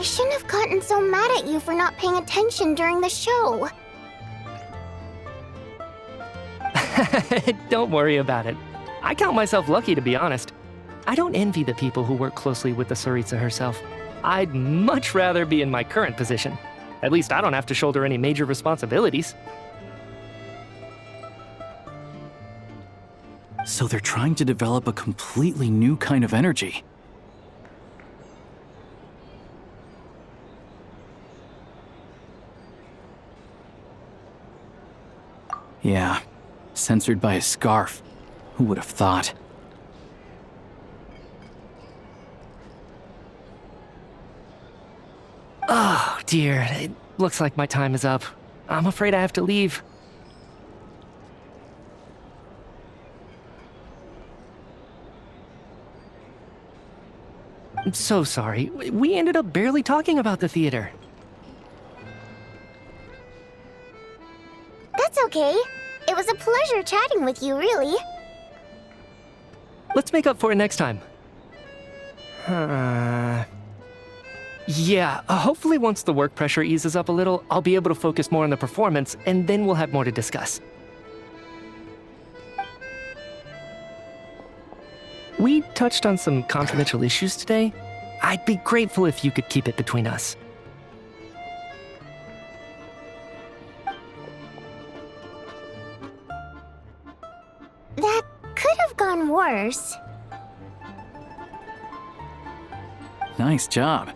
I shouldn't have gotten so mad at you for not paying attention during the show. Don't worry about it. I count myself lucky, to be honest. I don't envy the people who work closely with the Tsaritsa herself. I'd much rather be in my current position. At least I don't have to shoulder any major responsibilities. So they're trying to develop a completely new kind of energy. Yeah, censored by a scarf. Who would have thought? Oh, dear. It looks like my time is up. I'm afraid I have to leave. I'm so sorry. We ended up barely talking about the theater. That's okay. It was a pleasure chatting with you, really. Let's make up for it next time. Yeah, hopefully once the work pressure eases up a little, I'll be able to focus more on the performance, and then we'll have more to discuss. We touched on some confidential issues today. I'd be grateful if you could keep it between us. That could have gone worse. Nice job.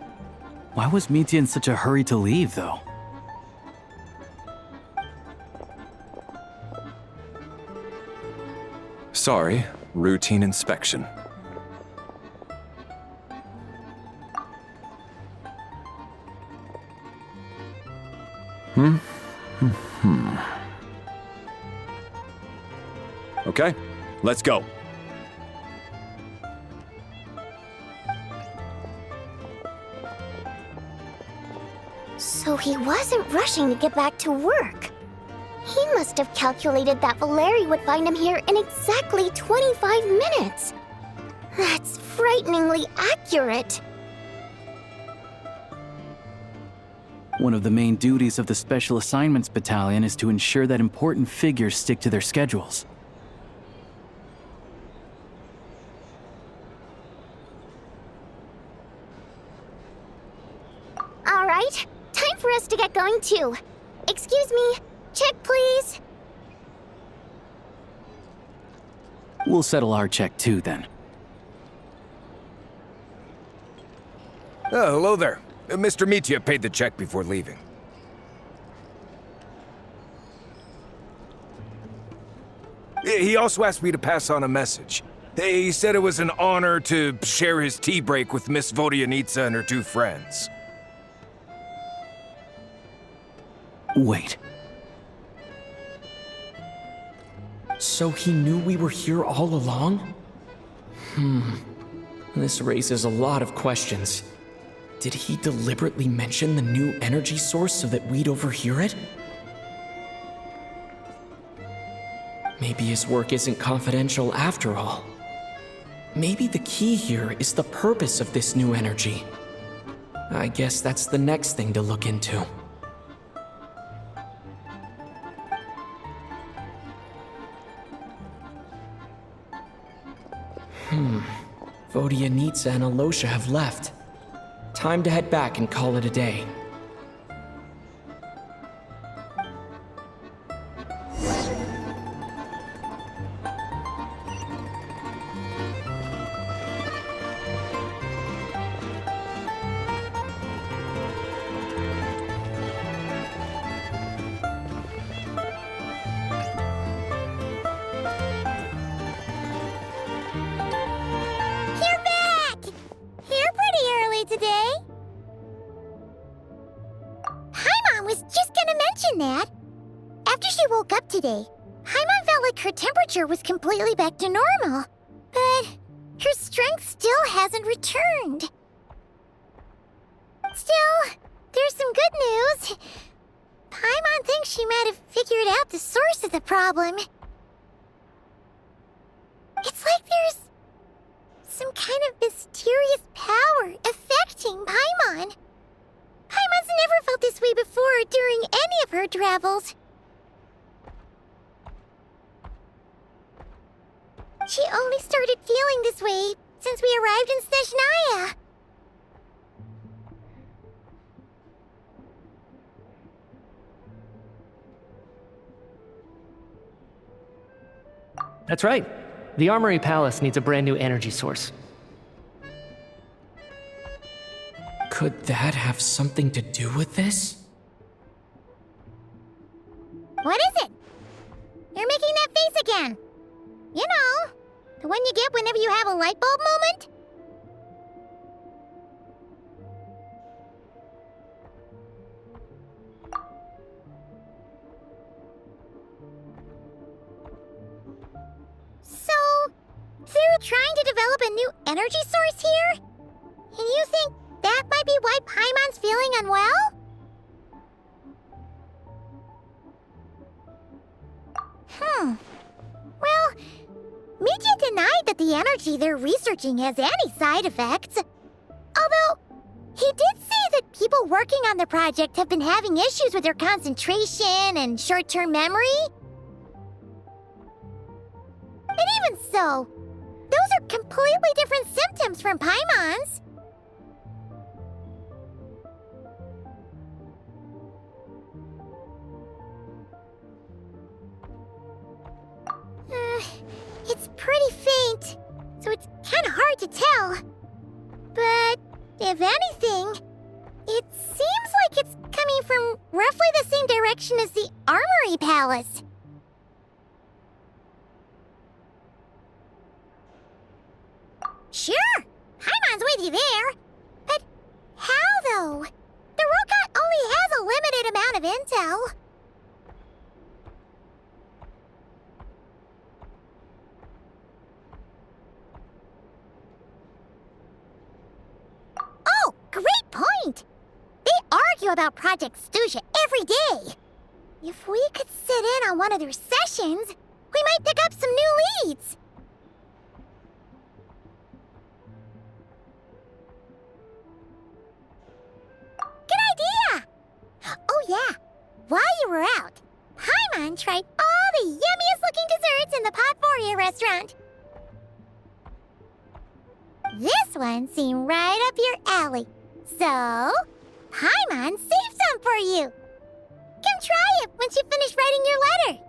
Why was Mitya in such a hurry to leave, though? Sorry, routine inspection. Okay, let's go. So he wasn't rushing to get back to work. He must have calculated that Valeri would find him here in exactly 25 minutes. That's frighteningly accurate. One of the main duties of the Special Assignments Battalion is to ensure that important figures stick to their schedules. All right, time for us to get going too. Excuse me, check please. We'll settle our check too, then. Oh, hello there. Mr. Mitya paid the check before leaving. He also asked me to pass on a message. He said it was an honor to share his tea break with Miss Vodyanitsa and her two friends. Wait. So he knew we were here all along? This raises a lot of questions. Did he deliberately mention the new energy source so that we'd overhear it? Maybe his work isn't confidential after all. Maybe the key here is the purpose of this new energy. I guess that's the next thing to look into. Vodyanitsa and Alosha have left. Time to head back and call it a day. You're back! Here pretty early today. Paimon was just gonna mention that. After she woke up today, Paimon felt like her temperature was completely back to normal. But her strength still hasn't returned. Still, there's some good news. Paimon thinks she might have figured out the source of the problem. It's like there's some kind of mysterious power affecting Paimon. or during any of her travels. She only started feeling this way since we arrived in Snezhnaya. That's right. The Armory Palace needs a brand new energy source. Could that have something to do with this? What is it? You're making that face again. You know, the one you get whenever you have a light bulb moment? So, they're trying to develop a new energy source here? And you think that might be why Paimon's feeling unwell? Well, Midia denied that the energy they're researching has any side effects. Although, he did say that people working on the project have been having issues with their concentration and short-term memory. And even so, those are completely different symptoms from Paimon's. It's pretty faint, so it's kind of hard to tell. But if anything, it seems like it's coming from roughly the same direction as the Armory Palace. Sure, Paimon's with you there. But how, though? The robot only has a limited amount of intel. Oh, great point! They argue about Project Stuja every day. If we could sit in on one of their sessions, we might pick up some new leads. Good idea! Oh yeah, while you were out, Paimon tried all the yummiest looking desserts in the Potforia restaurant. This one seemed right up your alley. So, Paimon saved some for you. Come try it once you finish writing your letter.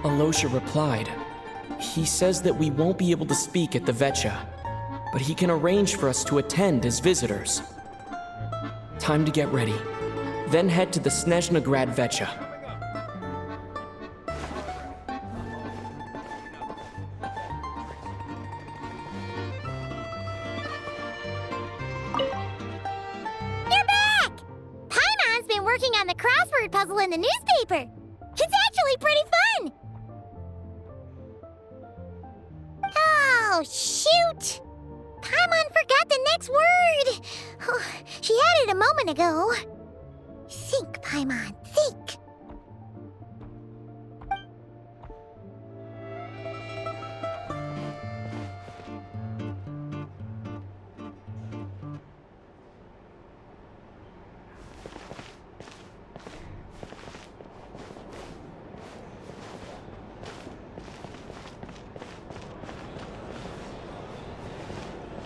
Alosha replied. He says that we won't be able to speak at the Vetcha, but he can arrange for us to attend as visitors. Time to get ready, then head to the Snezhnograd Vetcha. You're back! Paimon's been working on the crossword puzzle in the newspaper. It's actually pretty fun! Oh, shoot! Paimon forgot the next word! Oh, she had it a moment ago. Think, Paimon, think.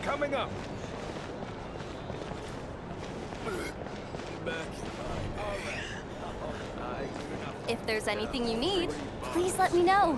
Coming up. If there's anything you need, please let me know.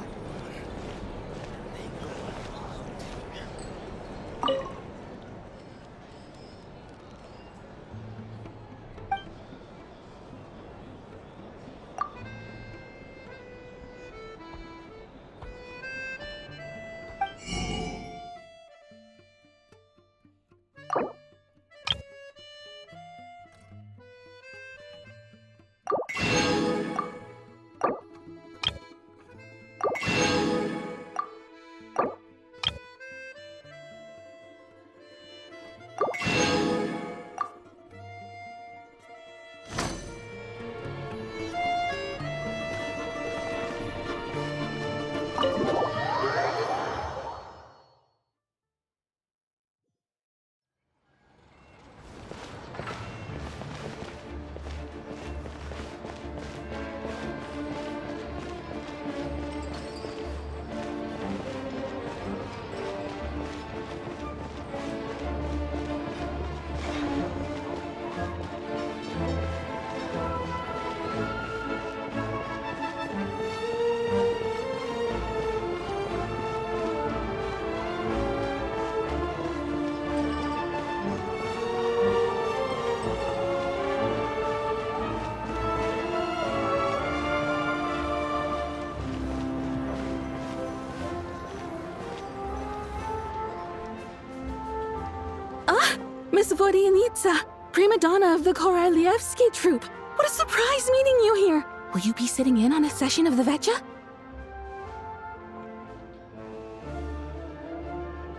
Miss Vodyanitsa, prima donna of the Korolievsky troupe. What a surprise meeting you here! Will you be sitting in on a session of the Vetcha?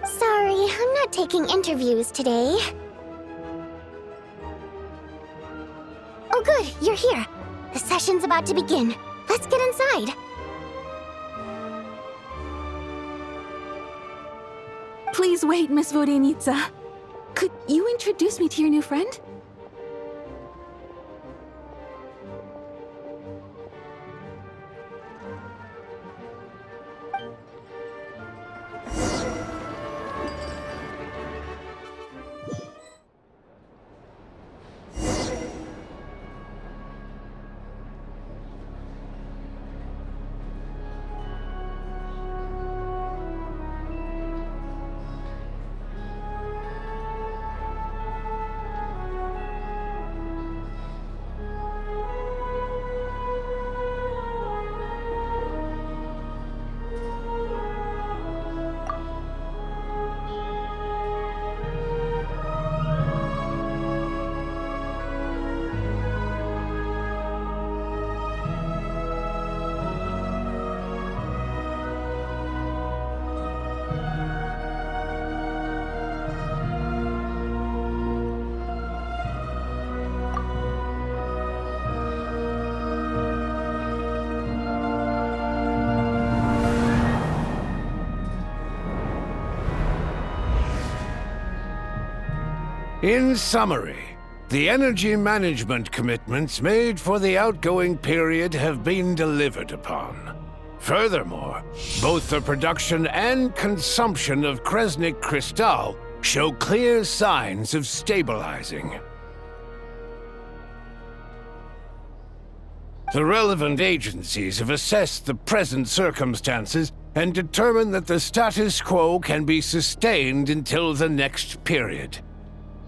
Sorry, I'm not taking interviews today. Oh good, you're here. The session's about to begin. Let's get inside. Please wait, Miss Vodyanitsa. Could you introduce me to your new friend? In summary, the energy management commitments made for the outgoing period have been delivered upon. Furthermore, Both the production and consumption of Kresnik crystal show clear signs of stabilizing. The relevant agencies have assessed the present circumstances and determined that the status quo can be sustained until the next period.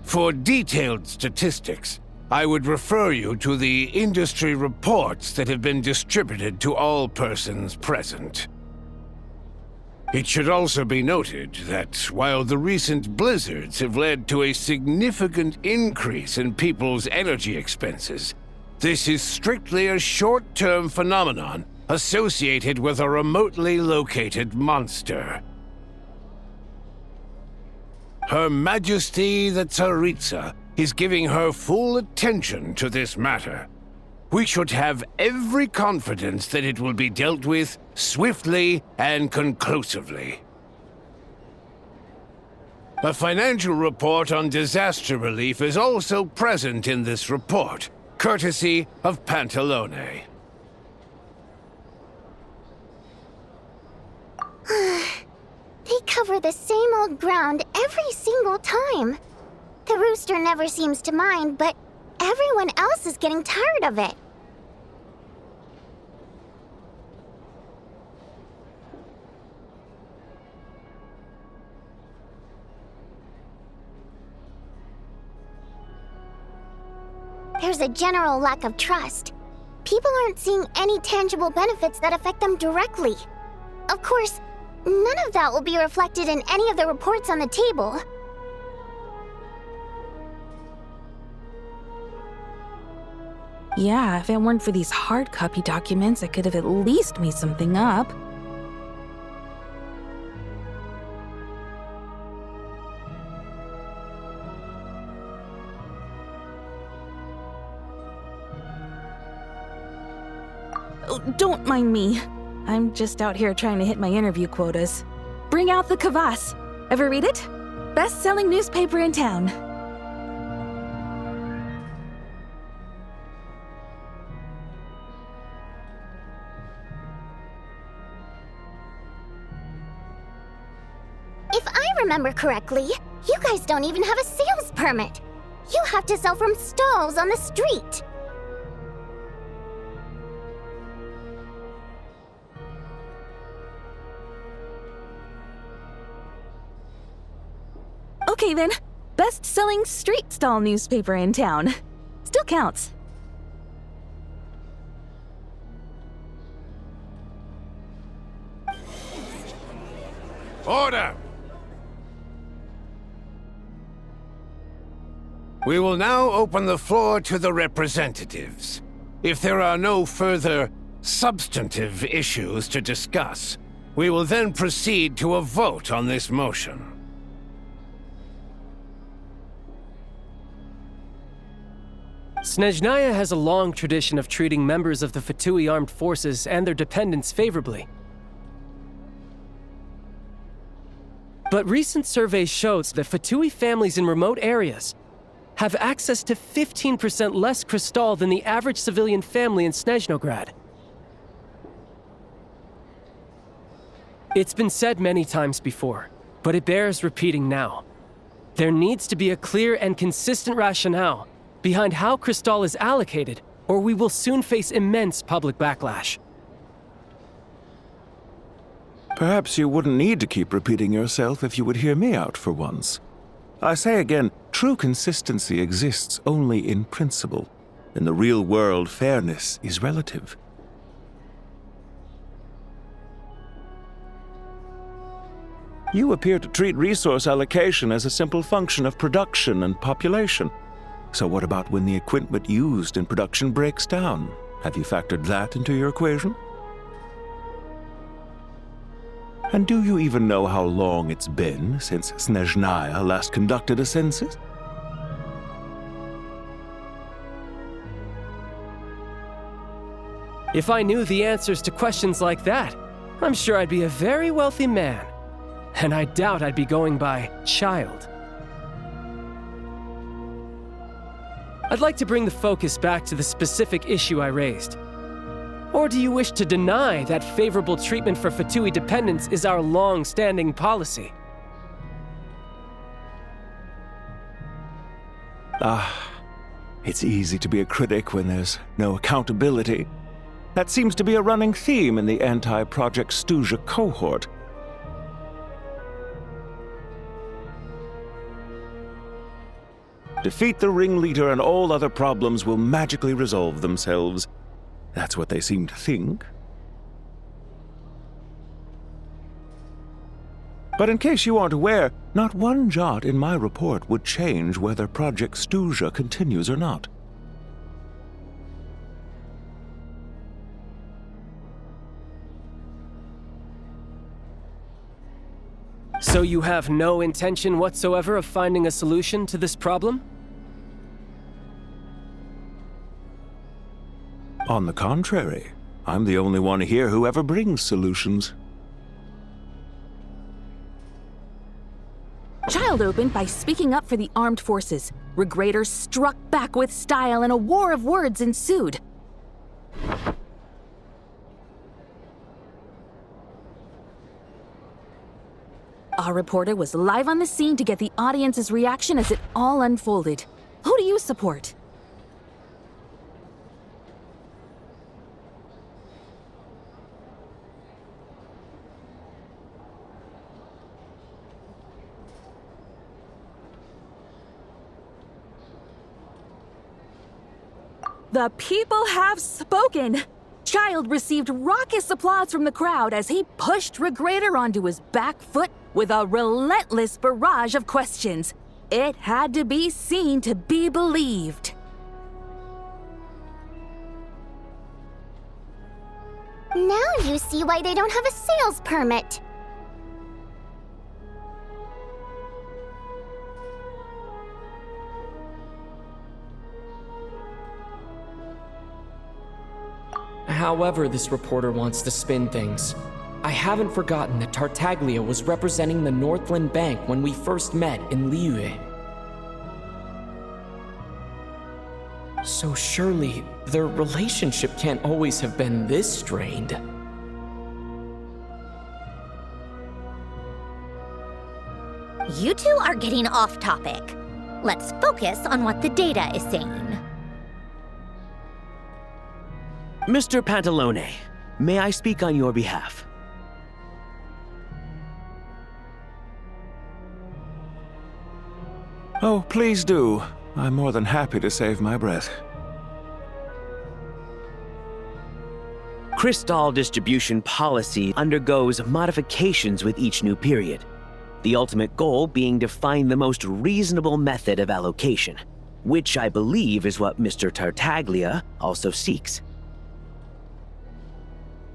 For detailed statistics, I would refer you to the industry reports that have been distributed to all persons present. It should also be noted that while the recent blizzards have led to a significant increase in people's energy expenses, this is strictly a short-term phenomenon associated with a remotely located monster. Her Majesty the Tsaritsa is giving her full attention to this matter. We should have every confidence that it will be dealt with swiftly and conclusively. A financial report on disaster relief is also present in this report, courtesy of Pantalone. They cover the same old ground every single time. The rooster never seems to mind, but everyone else is getting tired of it. There's a general lack of trust. People aren't seeing any tangible benefits that affect them directly. Of course, none of that will be reflected in any of the reports on the table. Yeah, if it weren't for these hard copy documents, I could have at least made something up. Oh, don't mind me. I'm just out here trying to hit my interview quotas. Bring out the kvass. Ever read it? Best-selling newspaper in town. If I remember correctly, you guys don't even have a sales permit. You have to sell from stalls on the street. Okay then, best-selling street stall newspaper in town. Still counts. Order! We will now open the floor to the representatives. If there are no further substantive issues to discuss, we will then proceed to a vote on this motion. Snezhnaya has a long tradition of treating members of the Fatui armed forces and their dependents favorably. But recent surveys shows that Fatui families in remote areas have access to 15% less crystal than the average civilian family in Snezhnograd. It's been said many times before, but it bears repeating now. There needs to be a clear and consistent rationale behind how crystal is allocated, or we will soon face immense public backlash. Perhaps you wouldn't need to keep repeating yourself if you would hear me out for once. I say again, true consistency exists only in principle. In the real world, fairness is relative. You appear to treat resource allocation as a simple function of production and population. So what about when the equipment used in production breaks down? Have you factored that into your equation? And do you even know how long it's been since Snezhnaya last conducted a census? If I knew the answers to questions like that, I'm sure I'd be a very wealthy man. And I doubt I'd be going by child. I'd like to bring the focus back to the specific issue I raised. Or do you wish to deny that favorable treatment for Fatui dependents is our long-standing policy? It's easy to be a critic when there's no accountability. That seems to be a running theme in the anti-Project II-Geo cohort. Defeat the ringleader and all other problems will magically resolve themselves. That's what they seem to think. But in case you aren't aware, not one jot in my report would change whether Project II-Geo continues or not. So you have no intention whatsoever of finding a solution to this problem? On the contrary, I'm the only one here who ever brings solutions. Child opened by speaking up for the armed forces. Regrator struck back with style and a war of words ensued. Our reporter was live on the scene to get the audience's reaction as it all unfolded. Who do you support? The people have spoken! Child received raucous applause from the crowd as he pushed Regrator onto his back foot with a relentless barrage of questions. It had to be seen to be believed. Now you see why they don't have a sales permit. However this reporter wants to spin things, I haven't forgotten that Tartaglia was representing the Northland Bank when we first met in Liyue. So surely, their relationship can't always have been this strained. You two are getting off topic. Let's focus on what the data is saying. Mr. Pantalone, may I speak on your behalf? Oh, please do. I'm more than happy to save my breath. Crystal distribution policy undergoes modifications with each new period. The ultimate goal being to find the most reasonable method of allocation, which I believe is what Mr. Tartaglia also seeks.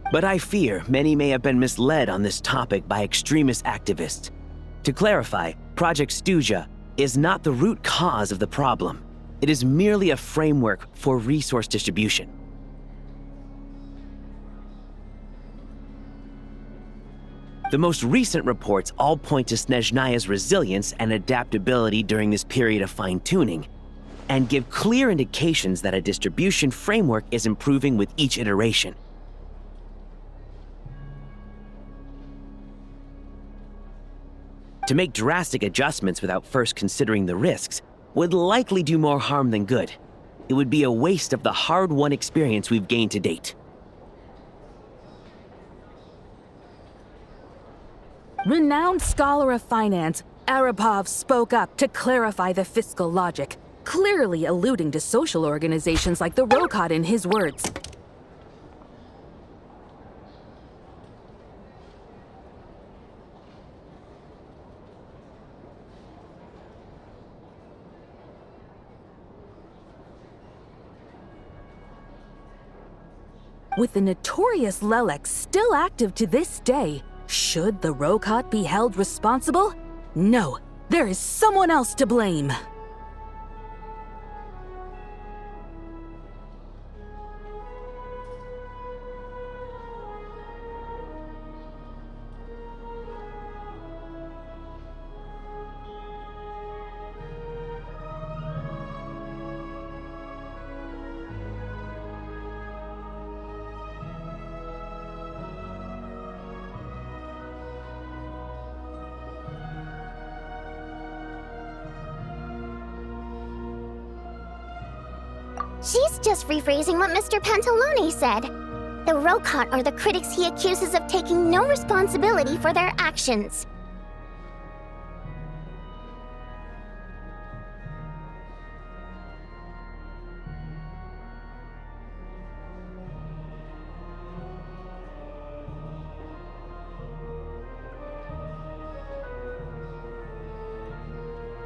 But I fear many may have been misled on this topic by extremist activists. To clarify, Project II-Geo is not the root cause of the problem. It is merely a framework for resource distribution. The most recent reports all point to Snezhnaya's resilience and adaptability during this period of fine-tuning, and give clear indications that a distribution framework is improving with each iteration. To make drastic adjustments without first considering the risks would likely do more harm than good. It would be a waste of the hard-won experience we've gained to date. Renowned scholar of finance, Arapov spoke up to clarify the fiscal logic, clearly alluding to social organizations like the Rokot in his words. With the notorious Lelex still active to this day, should the Rokot be held responsible? No, there is someone else to blame. She's just rephrasing what Mr. Pantalone said. The Rokot are the critics he accuses of taking no responsibility for their actions.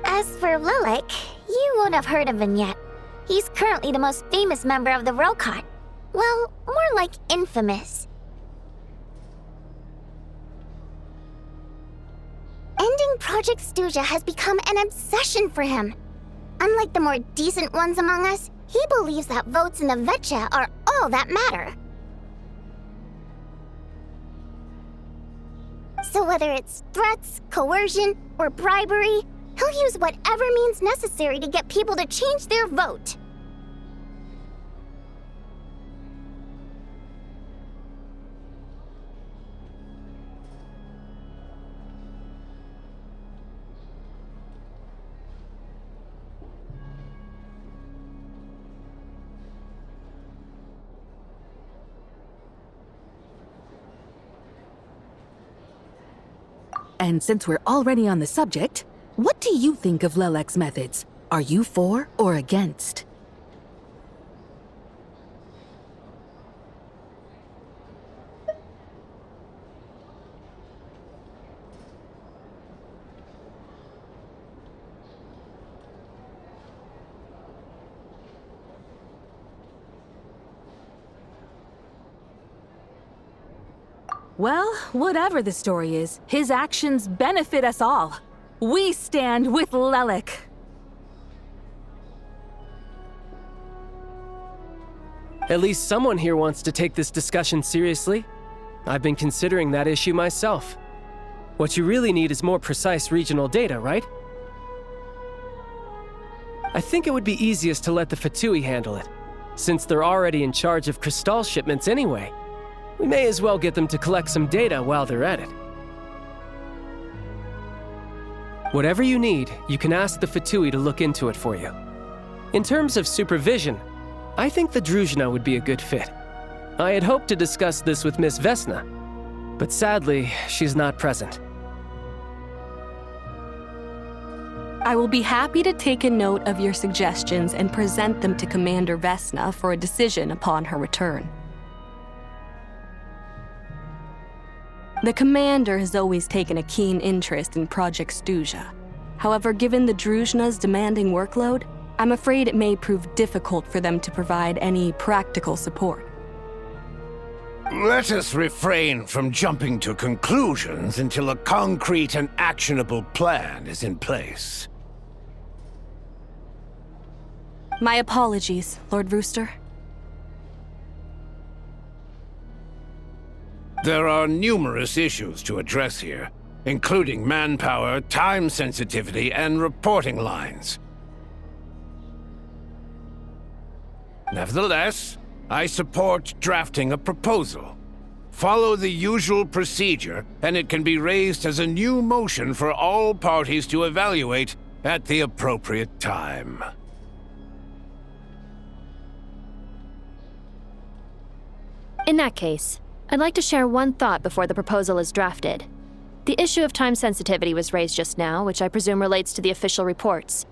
As for Lilac, you won't have heard of him yet. He's currently the most famous member of the Rokot. Well, more like infamous. Ending Project Stuja has become an obsession for him. Unlike the more decent ones among us, he believes that votes in the Vetcha are all that matter. So whether it's threats, coercion, or bribery, he'll use whatever means necessary to get people to change their vote. And since we're already on the subject, what do you think of Lilac's methods? Are you for or against? Well, whatever the story is, his actions benefit us all. We stand with Lilac. At least someone here wants to take this discussion seriously. I've been considering that issue myself. What you really need is more precise regional data, right? I think it would be easiest to let the Fatui handle it, since they're already in charge of Crystal shipments anyway. We may as well get them to collect some data while they're at it. Whatever you need, you can ask the Fatui to look into it for you. In terms of supervision, I think the Druzhna would be a good fit. I had hoped to discuss this with Miss Vesna, but sadly, she's not present. I will be happy to take a note of your suggestions and present them to Commander Vesna for a decision upon her return. The Commander has always taken a keen interest in Project Stuja. However, given the Druzhna's demanding workload, I'm afraid it may prove difficult for them to provide any practical support. Let us refrain from jumping to conclusions until a concrete and actionable plan is in place. My apologies, Lord Rooster. There are numerous issues to address here, including manpower, time sensitivity, and reporting lines. Nevertheless, I support drafting a proposal. Follow the usual procedure, and it can be raised as a new motion for all parties to evaluate at the appropriate time. In that case, I'd like to share one thought before the proposal is drafted. The issue of time sensitivity was raised just now, which I presume relates to the official reports.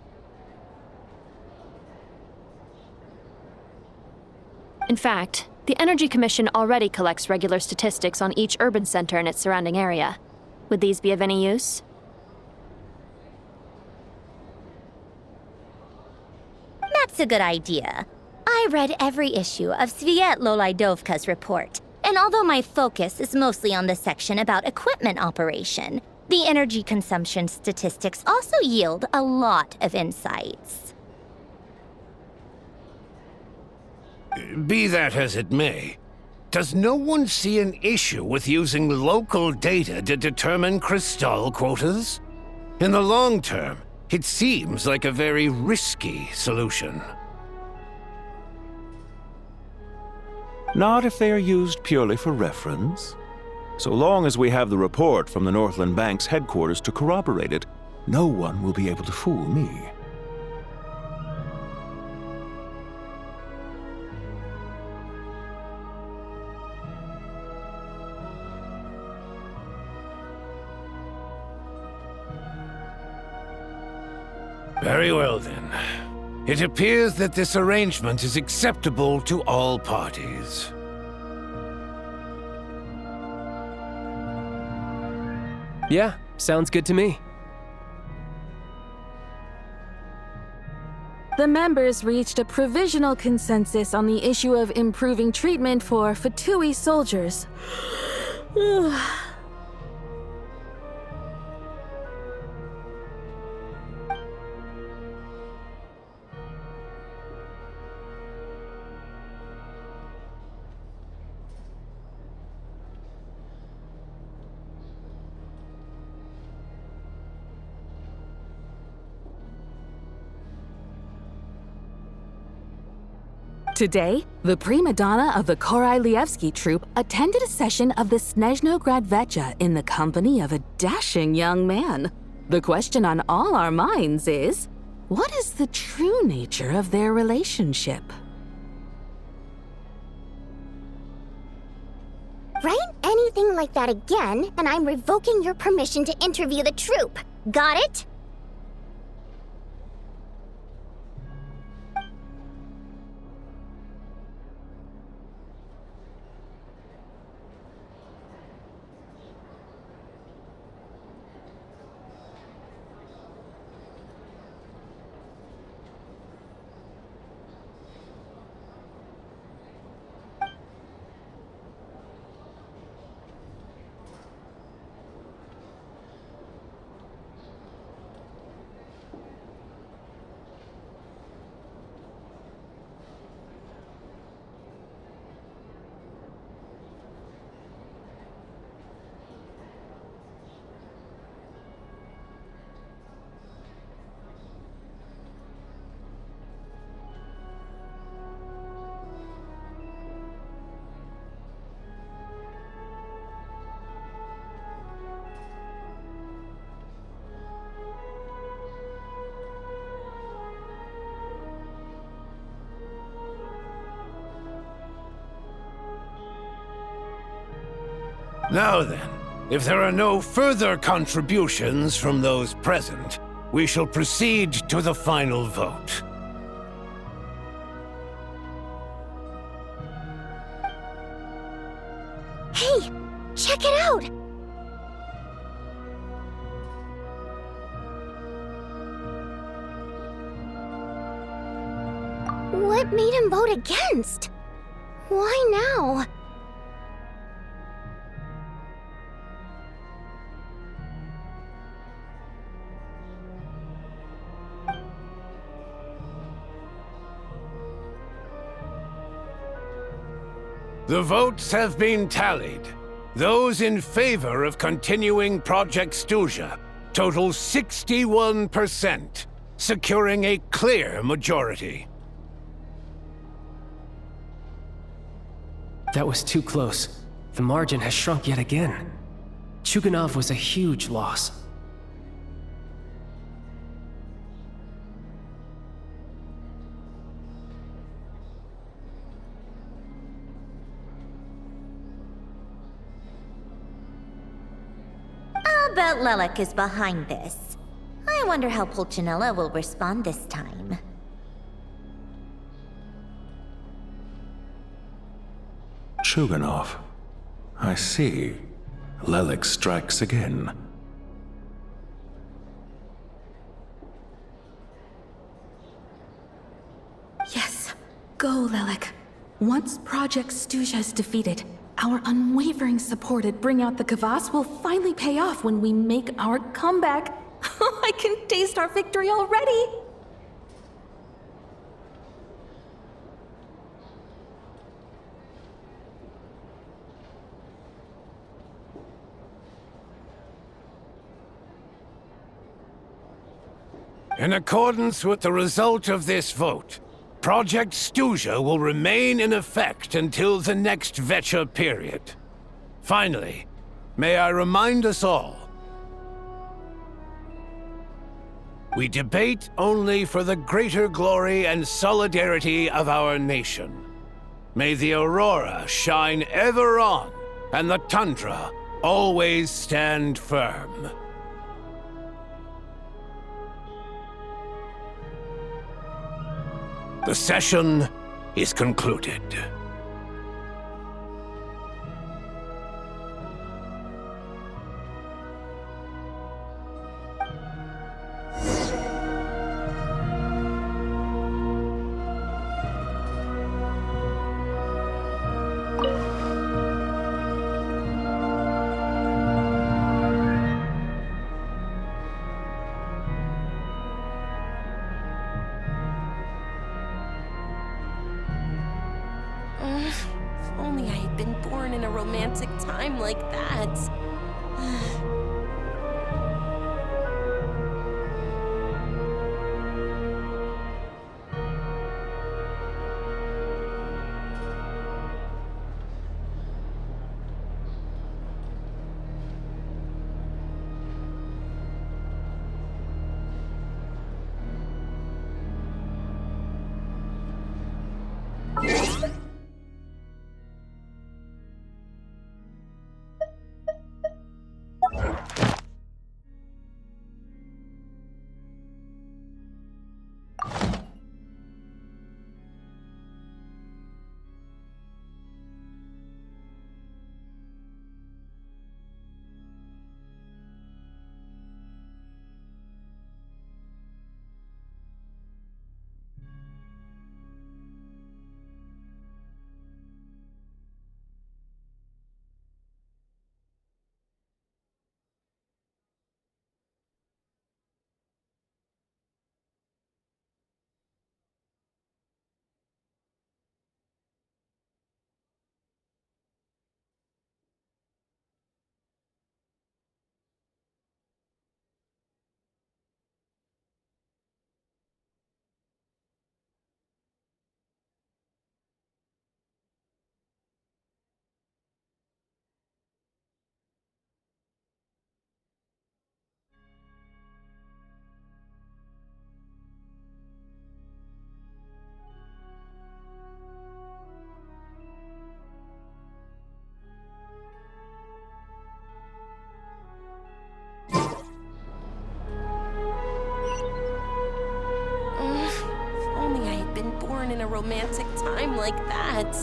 In fact, the Energy Commission already collects regular statistics on each urban center and its surrounding area. Would these be of any use? That's a good idea. I read every issue of Sviet-Lolaidovka's report. And although my focus is mostly on the section about equipment operation, the energy consumption statistics also yield a lot of insights. Be that as it may, does no one see an issue with using local data to determine Crystal quotas? In the long term, it seems like a very risky solution. Not if they are used purely for reference. So long as we have the report from the Northland Bank's headquarters to corroborate it, no one will be able to fool me. Very well then. It appears that this arrangement is acceptable to all parties. Yeah, sounds good to me. The members reached a provisional consensus on the issue of improving treatment for Fatui soldiers. Today, the prima donna of the Korailievsky troupe attended a session of the Snezhnograd Vecha in the company of a dashing young man. The question on all our minds is, what is the true nature of their relationship? Write anything like that again, and I'm revoking your permission to interview the troupe. Got it? Now then, if there are no further contributions from those present, we shall proceed to the final vote. Hey, check it out! What made him vote against? Why now? The votes have been tallied. Those in favor of continuing Project Stuzha total 61%, securing a clear majority. That was too close. The margin has shrunk yet again. Chuganov was a huge loss. I'll bet Lelek is behind this. I wonder how Pulcinella will respond this time. Chuganov. I see. Lelek strikes again. Yes, go, Lelek. Once Project Stuzha is defeated, our unwavering support at Bring Out the Kvass will finally pay off when we make our comeback. I can taste our victory already! In accordance with the result of this vote, Project Stuzha will remain in effect until the next Vecha period. Finally, may I remind us all, we debate only for the greater glory and solidarity of our nation. May the aurora shine ever on, and the tundra always stand firm. The session is concluded. If only I had been born in a romantic time like that. If only I had been born in a romantic time like that.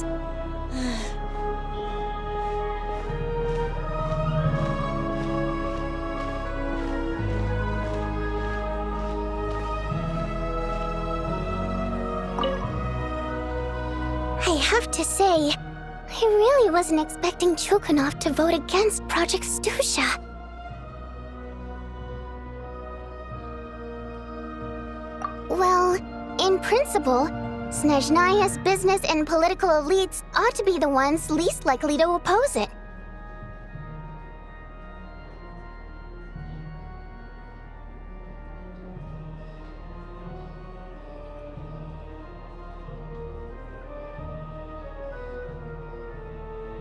I have to say, I really wasn't expecting Chulkanov to vote against Project Stusha. Well, in principle, Snezhnaya's business and political elites ought to be the ones least likely to oppose it.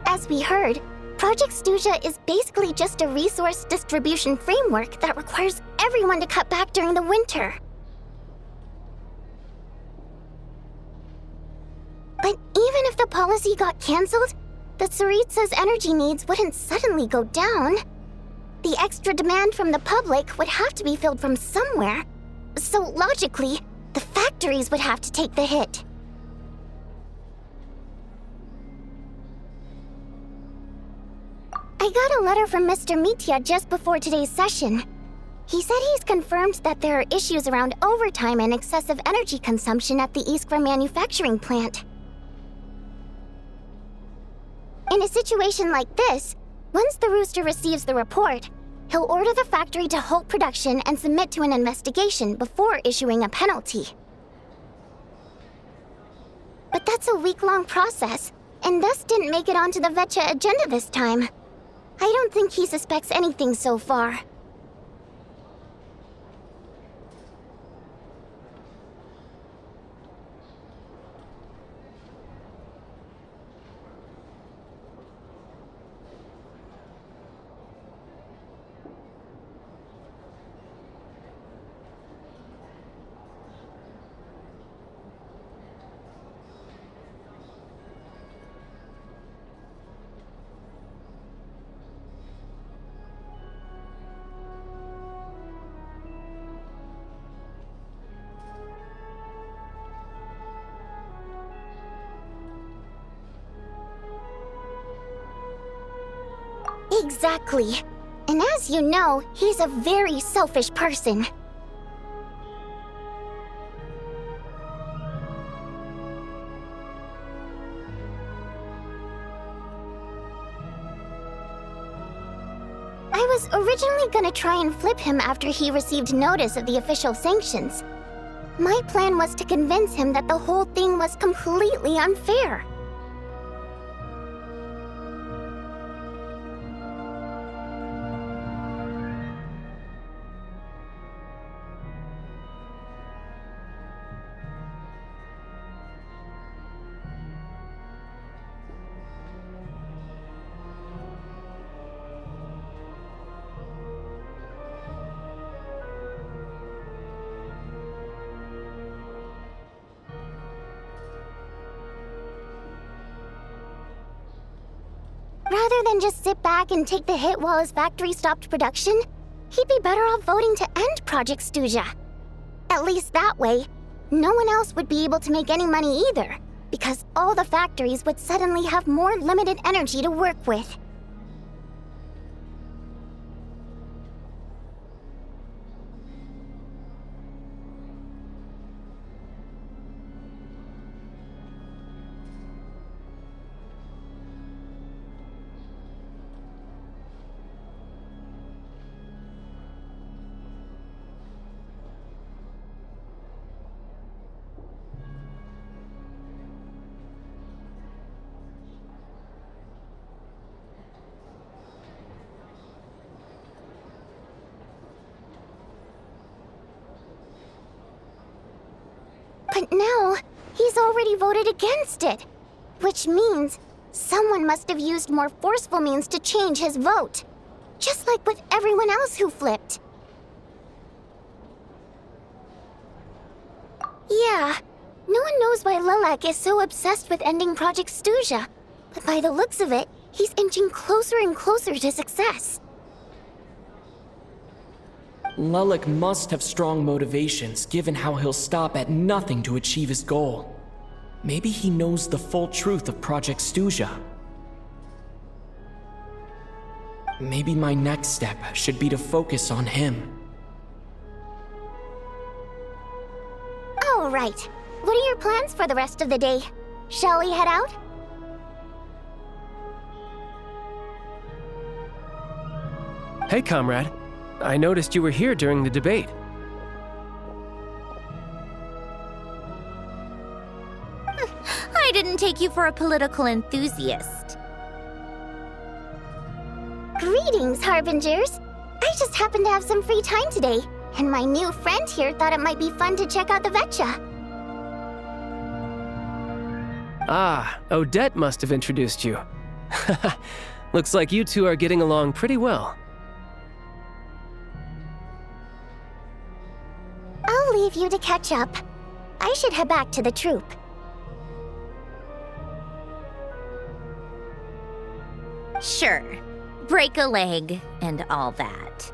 As we heard, Project Stusha is basically just a resource distribution framework that requires everyone to cut back during the winter. But even if the policy got cancelled, the Tsaritsa's energy needs wouldn't suddenly go down. The extra demand from the public would have to be filled from somewhere. So logically, the factories would have to take the hit. I got a letter from Mr. Mitya just before today's session. He said he's confirmed that there are issues around overtime and excessive energy consumption at the Iskra manufacturing plant. In a situation like this, once the Rooster receives the report, he'll order the factory to halt production and submit to an investigation before issuing a penalty. But that's a week-long process, and thus didn't make it onto the Vetcha agenda this time. I don't think he suspects anything so far. Exactly. And as you know, he's a very selfish person. I was originally gonna try and flip him after he received notice of the official sanctions. My plan was to convince him that the whole thing was completely unfair. Rather than just sit back and take the hit while his factory stopped production, he'd be better off voting to end Project Stuja. At least that way, no one else would be able to make any money either, because all the factories would suddenly have more limited energy to work with. But now, he's already voted against it. Which means someone must have used more forceful means to change his vote. Just like with everyone else who flipped. Yeah, no one knows why Lilac is so obsessed with ending Project Stuja. But by the looks of it, he's inching closer and closer to success. Lilac must have strong motivations, given how he'll stop at nothing to achieve his goal. Maybe he knows the full truth of Project Stuja. Maybe my next step should be to focus on him. All right. What are your plans for the rest of the day? Shall we head out? Hey, comrade. I noticed you were here during the debate. I didn't take you for a political enthusiast. Greetings, Harbingers. I just happened to have some free time today, and my new friend here thought it might be fun to check out the Vetcha. Ah, Odette must have introduced you. Looks like you two are getting along pretty well. I'll leave you to catch up. I should head back to the troop. Sure. Break a leg and all that.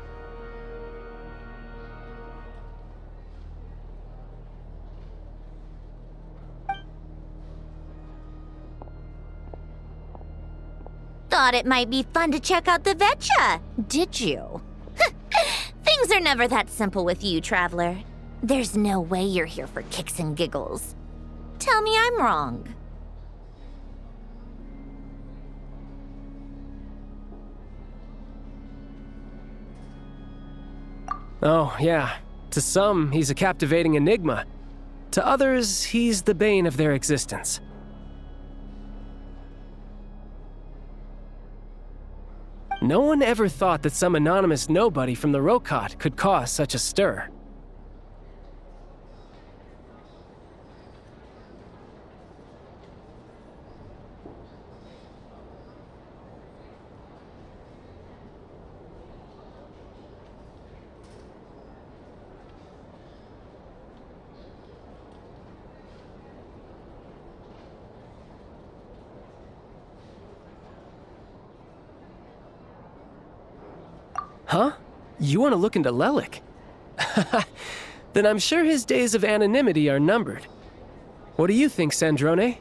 Thought it might be fun to check out the Vetcha, did you? Things are never that simple with you, Traveler. There's no way you're here for kicks and giggles. Tell me I'm wrong. Oh, yeah. To some, he's a captivating enigma. To others, he's the bane of their existence. No one ever thought that some anonymous nobody from the Rokot could cause such a stir. Huh? You want to look into Lelik? Then I'm sure his days of anonymity are numbered. What do you think, Sandrone?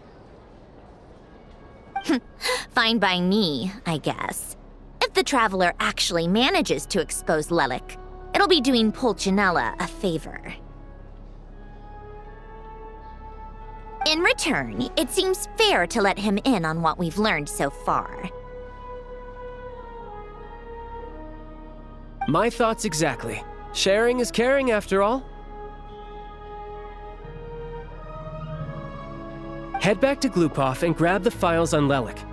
Fine by me, I guess. If If the Traveler actually manages to expose Lelik, it'll be doing Pulcinella a favor. In return, it seems fair to let him in on what we've learned so far. My thoughts exactly. Sharing is caring, after all. Head back to Glupov and grab the files on Lelik.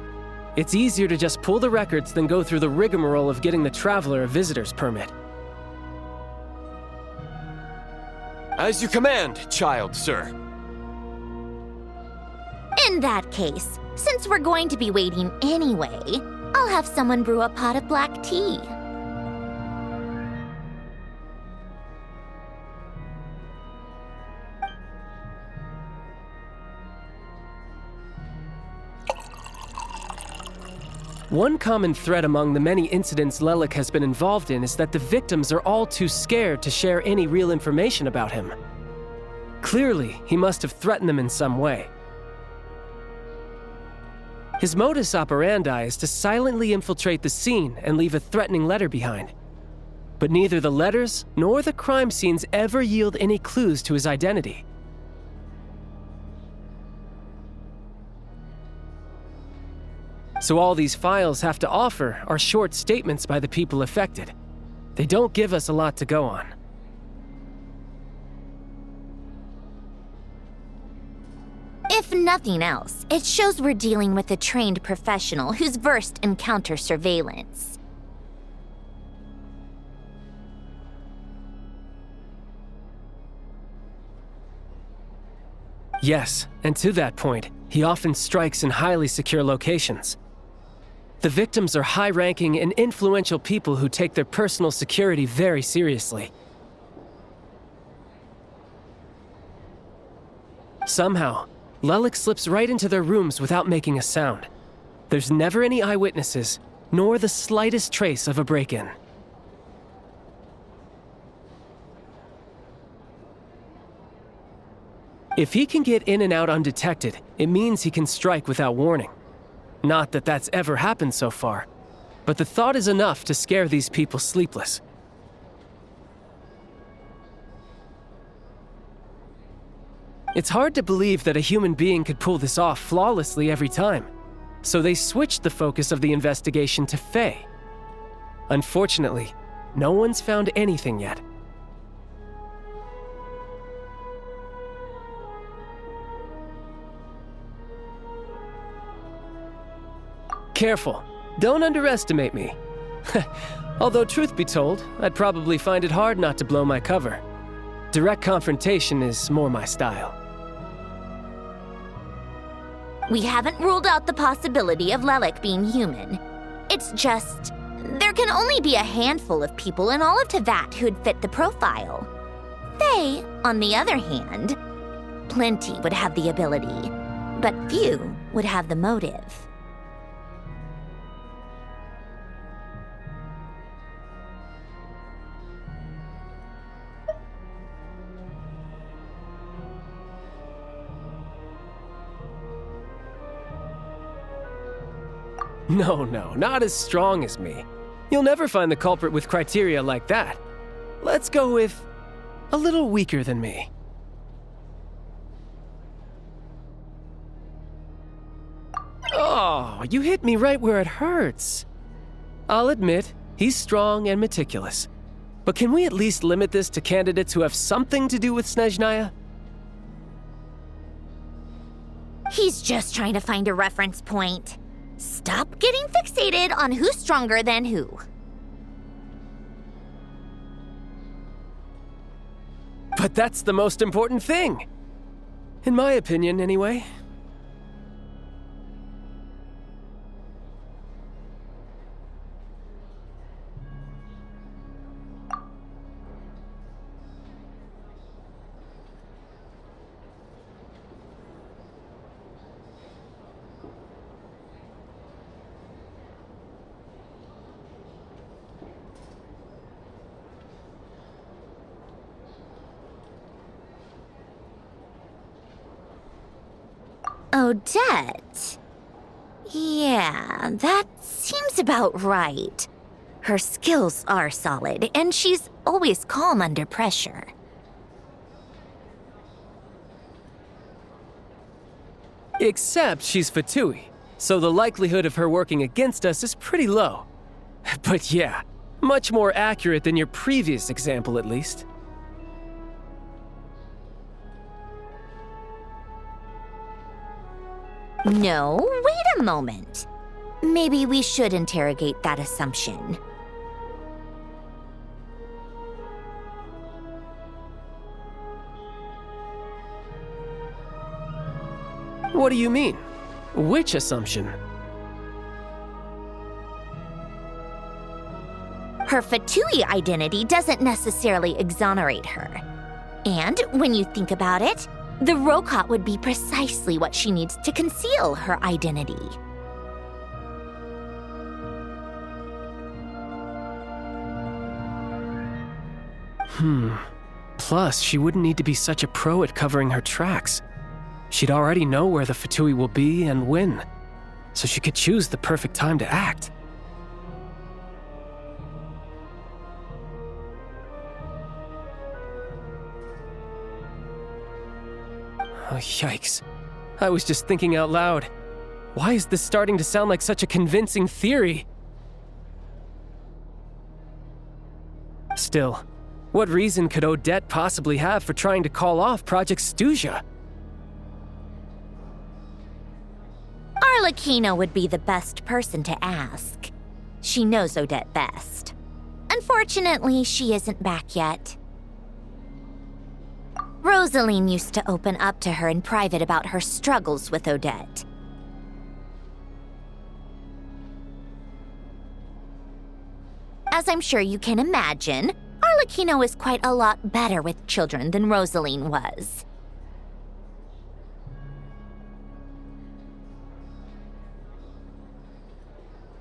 It's easier to just pull the records than go through the rigmarole of getting the Traveler a visitor's permit. As you command, child, sir. In that case, since we're going to be waiting anyway, I'll have someone brew a pot of black tea. One common thread among the many incidents Lelik has been involved in is that the victims are all too scared to share any real information about him. Clearly, he must have threatened them in some way. His modus operandi is to silently infiltrate the scene and leave a threatening letter behind. But neither the letters nor the crime scenes ever yield any clues to his identity. So all these files have to offer are short statements by the people affected. They don't give us a lot to go on. If nothing else, it shows we're dealing with a trained professional who's versed in counter-surveillance. Yes, and to that point, he often strikes in highly secure locations. The victims are high-ranking and influential people who take their personal security very seriously. Somehow, Lelik slips right into their rooms without making a sound. There's never any eyewitnesses, nor the slightest trace of a break-in. If he can get in and out undetected, it means he can strike without warning. Not that that's ever happened so far, but the thought is enough to scare these people sleepless. It's hard to believe that a human being could pull this off flawlessly every time, so they switched the focus of the investigation to Faye. Unfortunately, no one's found anything yet. Careful. Don't underestimate me. Although truth be told, I'd probably find it hard not to blow my cover. Direct confrontation is more my style. We haven't ruled out the possibility of Lelik being human. It's just, there can only be a handful of people in all of Teyvat who'd fit the profile. Faye, on the other hand, plenty would have the ability, but few would have the motive. No, not as strong as me. You'll never find the culprit with criteria like that. Let's go with a little weaker than me. Oh, you hit me right where it hurts. I'll admit, he's strong and meticulous. But can we at least limit this to candidates who have something to do with Snezhnaya? He's just trying to find a reference point. Stop getting fixated on who's stronger than who. But that's the most important thing. In my opinion, anyway. Odette, Yeah, that seems about right. Her skills are solid, and she's always calm under pressure. Except she's Fatui, so the likelihood of her working against us is pretty low. But yeah, much more accurate than your previous example, at least. No, wait a moment. Maybe we should interrogate that assumption. What do you mean? Which assumption? Her Fatui identity doesn't necessarily exonerate her. And when you think about it, the Rokot would be precisely what she needs to conceal her identity. Plus, she wouldn't need to be such a pro at covering her tracks. She'd already know where the Fatui will be and when, so she could choose the perfect time to act. Oh, yikes. I was just thinking out loud. Why is this starting to sound like such a convincing theory? Still, what reason could Odette possibly have for trying to call off Project II-Geo? Arlecchino would be the best person to ask. She knows Odette best. Unfortunately, she isn't back yet. Rosaline used to open up to her in private about her struggles with Odette. As I'm sure you can imagine, Arlecchino is quite a lot better with children than Rosaline was.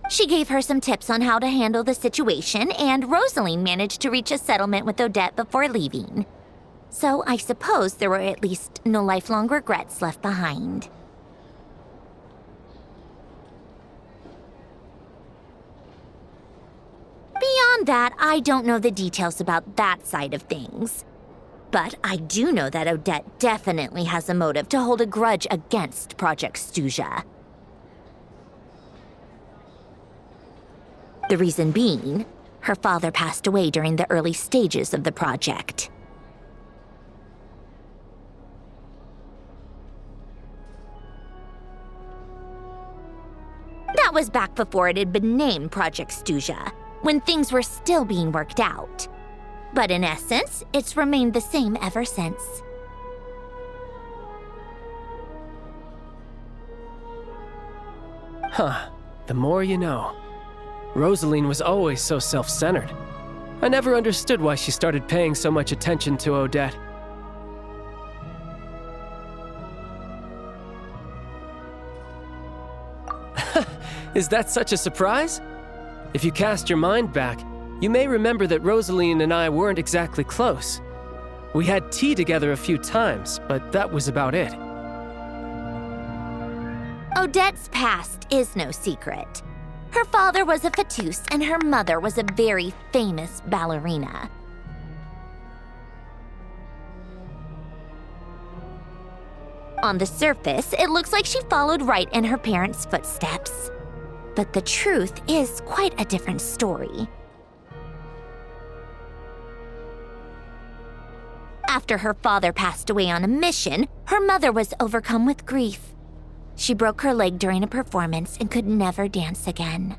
She gave her some tips on how to handle the situation, and Rosaline managed to reach a settlement with Odette before leaving. So I suppose there were at least no lifelong regrets left behind. Beyond that, I don't know the details about that side of things. But I do know that Odette definitely has a motive to hold a grudge against Project II-Geo. The reason being, her father passed away during the early stages of the project. That was back before it had been named Project II-Geo, when things were still being worked out. But in essence, it's remained the same ever since. Huh. The more you know. Rosaline was always so self-centered. I never understood why she started paying so much attention to Odette. Is that such a surprise? If you cast your mind back, you may remember that Rosaline and I weren't exactly close. We had tea together a few times, but that was about it. Odette's past is no secret. Her father was a fatus and her mother was a very famous ballerina. On the surface, it looks like she followed right in her parents' footsteps. But the truth is quite a different story. After her father passed away on a mission, her mother was overcome with grief. She broke her leg during a performance and could never dance again.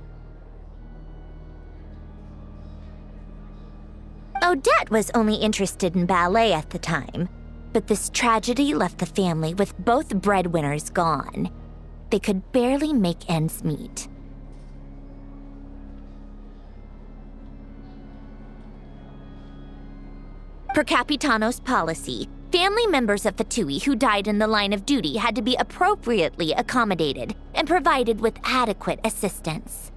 Odette was only interested in ballet at the time, but this tragedy left the family with both breadwinners gone. They could barely make ends meet. Per Capitano's policy, family members of Fatui who died in the line of duty had to be appropriately accommodated and provided with adequate assistance.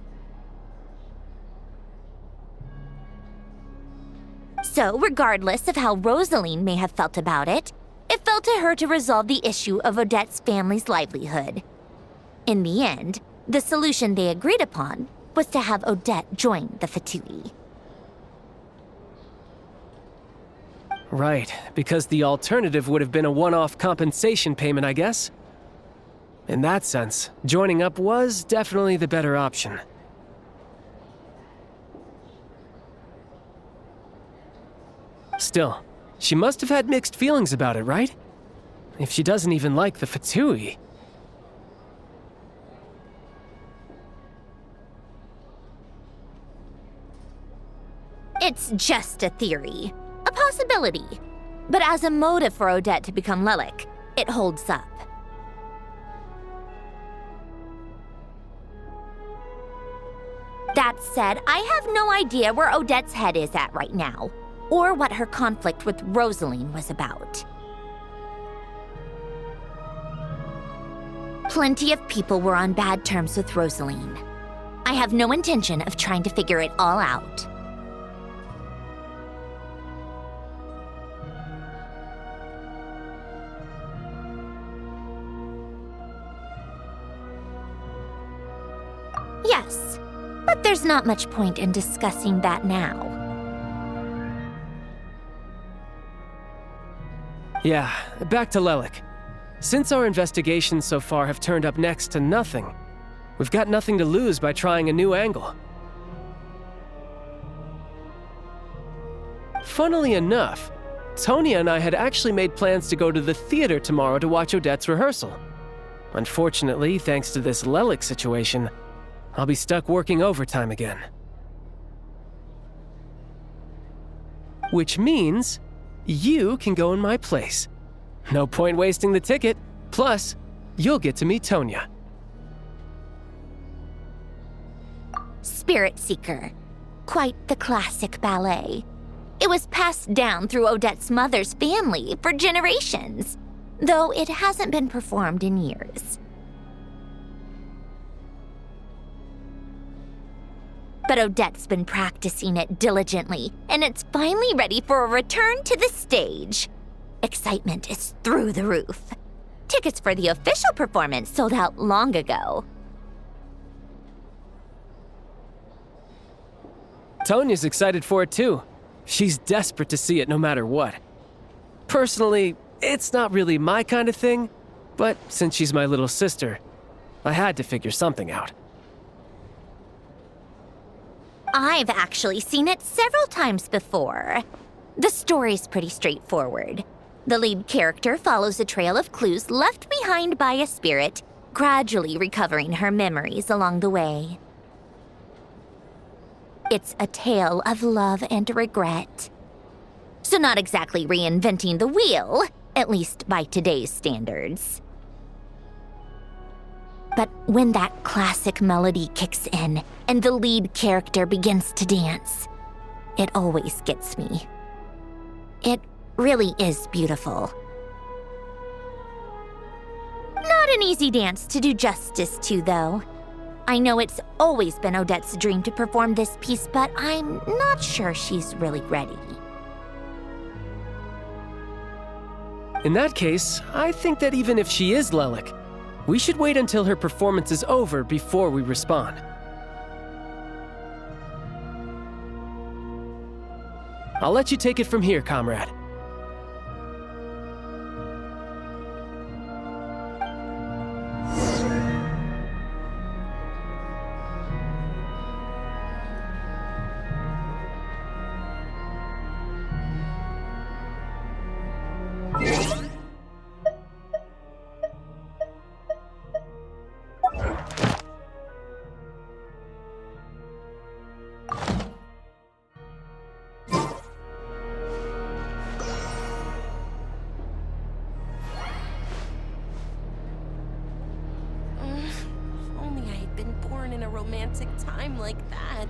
So, regardless of how Rosaline may have felt about it, it fell to her to resolve the issue of Odette's family's livelihood. In the end, The solution they agreed upon was to have Odette join the Fatui. Right, because the alternative would have been a one-off compensation payment, I guess. In that sense, joining up was definitely the better option. Still, she must have had mixed feelings about it, right? If she doesn't even like the Fatui. It's just a theory, a possibility. But as a motive for Odette to become Lelik, it holds up. That said, I have no idea where Odette's head is at right now, or what her conflict with Rosaline was about. Plenty of people were on bad terms with Rosaline. I have no intention of trying to figure it all out. Yes, but there's not much point in discussing that now. Yeah, back to Lelik. Since our investigations so far have turned up next to nothing, we've got nothing to lose by trying a new angle. Funnily enough, Tonya and I had actually made plans to go to the theater tomorrow to watch Odette's rehearsal. Unfortunately, thanks to this Lelik situation, I'll be stuck working overtime again. Which means you can go in my place. No point wasting the ticket. Plus, you'll get to meet Tonya. Spirit Seeker. Quite the classic ballet. It was passed down through Odette's mother's family for generations, though it hasn't been performed in years. But Odette's been practicing it diligently, and it's finally ready for a return to the stage. Excitement is through the roof. Tickets for the official performance sold out long ago. Tonya's excited for it too. She's desperate to see it no matter what. Personally, it's not really my kind of thing, but since she's my little sister, I had to figure something out. I've actually seen it several times before. The story's pretty straightforward. The lead character follows a trail of clues left behind by a spirit, gradually recovering her memories along the way. It's a tale of love and regret. So not exactly reinventing the wheel, at least by today's standards. But when that classic melody kicks in and the lead character begins to dance, it always gets me. It really is beautiful. Not an easy dance to do justice to, though. I know it's always been Odette's dream to perform this piece, but I'm not sure she's really ready. In that case, I think that even if she is Lelik, we should wait until her performance is over before we respond. I'll let you take it from here, comrade. If only I had been born in a romantic time like that.